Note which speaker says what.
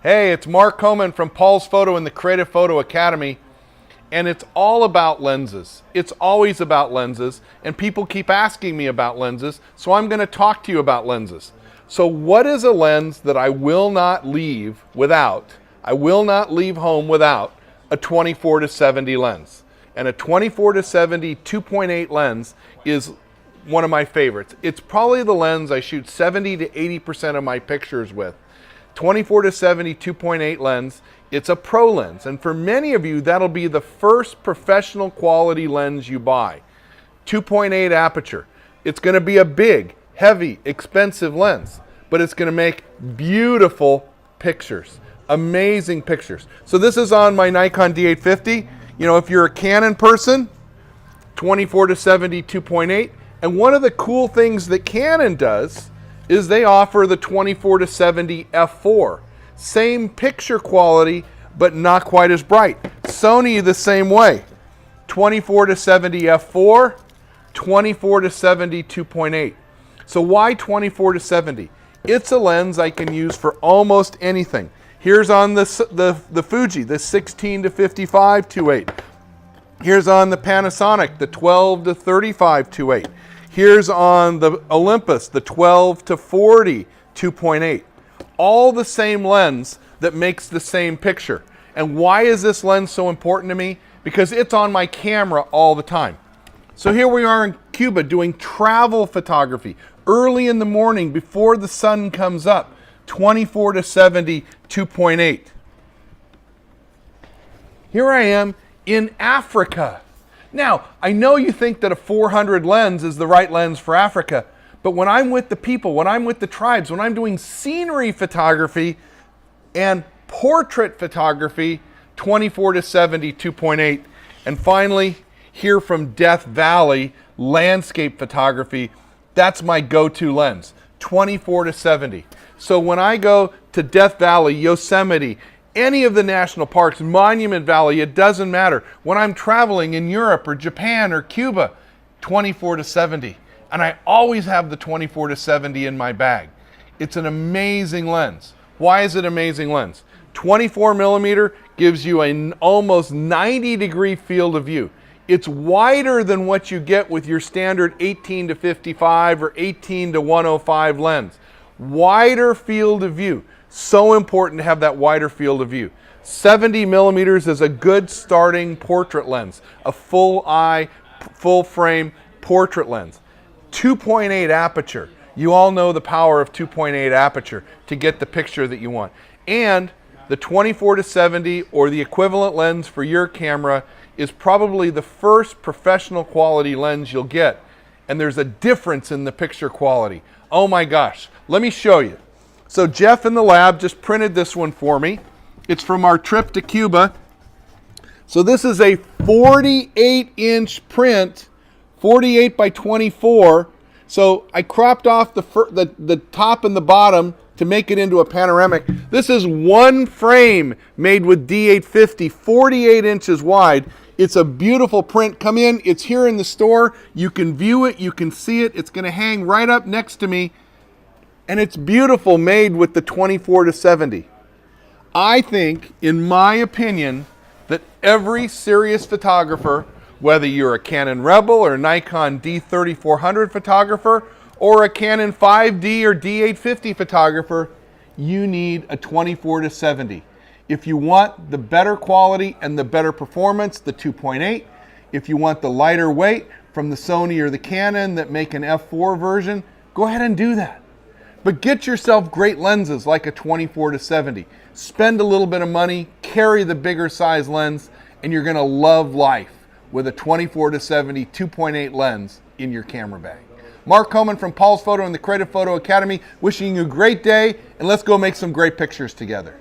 Speaker 1: Hey, it's Mark Coman from Paul's Photo and the Creative Photo Academy, and it's all about lenses. It's always about lenses, and people keep asking me about lenses, so I'm going to talk to you about lenses. So what is a lens that I will not leave without? I will not leave home without a 24-70 lens. And a 24-70 2.8 lens is one of my favorites. It's probably the lens I shoot 70 to 80% of my pictures with. 24-70 2.8 lens, it's a pro lens, and for many of you that'll be the first professional quality lens you buy. 2.8 aperture. It's going to be a big, heavy, expensive lens, but it's going to make beautiful pictures, amazing pictures. So this is on my Nikon D850. You know, if you're a Canon person, 24-70 2.8, and one of the cool things that Canon does is they offer the 24-70 f4. Same picture quality, but not quite as bright. Sony the same way. 24-70 f4, 24-70 2.8. So why 24-70? It's a lens I can use for almost anything. Here's on the Fuji, the 16-55 2.8. Here's on the Panasonic, the 12-35 2.8. Here's on the Olympus, the 12-40 2.8. All the same lens that makes the same picture. And why is this lens so important to me? Because it's on my camera all the time. So here we are in Cuba doing travel photography. Early in the morning before the sun comes up, 24-70 2.8. Here I am in Africa. Now, I know you think that a 400 lens is the right lens for Africa, but when I'm with the people, when I'm with the tribes, when I'm doing scenery photography and portrait photography, 24-70 2.8. And finally, here from Death Valley, landscape photography, that's my go-to lens, 24-70. So when I go to Death Valley, Yosemite, any of the national parks, Monument Valley, it doesn't matter. When I'm traveling in Europe or Japan or Cuba, 24-70. And I always have the 24-70 in my bag. It's an amazing lens. Why is it an amazing lens? 24 millimeter gives you an almost 90-degree field of view. It's wider than what you get with your standard 18-55 or 18-105 lens. Wider field of view. So important to have that wider field of view. 70 millimeters is a good starting portrait lens, a full eye, full frame portrait lens. 2.8 aperture. You all know the power of 2.8 aperture to get the picture that you want. And the 24-70 or the equivalent lens for your camera is probably the first professional quality lens you'll get. And there's a difference in the picture quality. Oh my gosh, let me show you. So Jeff in the lab just printed this one for me. It's from our trip to Cuba. So this is a 48-inch print, 48 by 24. So I cropped off the top and the bottom to make it into a panoramic. This is one frame made with D850, 48 inches wide. It's a beautiful print. Come in, it's here in the store. You can view it, you can see it. It's gonna hang right up next to me. And it's beautiful, made with the 24-70. I think, in my opinion, that every serious photographer, whether you're a Canon Rebel or Nikon D3400 photographer, or a Canon 5D or D850 photographer, you need a 24-70. If you want the better quality and the better performance, the 2.8. If you want the lighter weight from the Sony or the Canon that make an f4 version, go ahead and do that. But get yourself great lenses like a 24-70. Spend a little bit of money, carry the bigger size lens, and you're gonna love life with a 24-70 2.8 lens in your camera bag. Mark Coman from Paul's Photo and the Creative Photo Academy, wishing you a great day, and let's go make some great pictures together.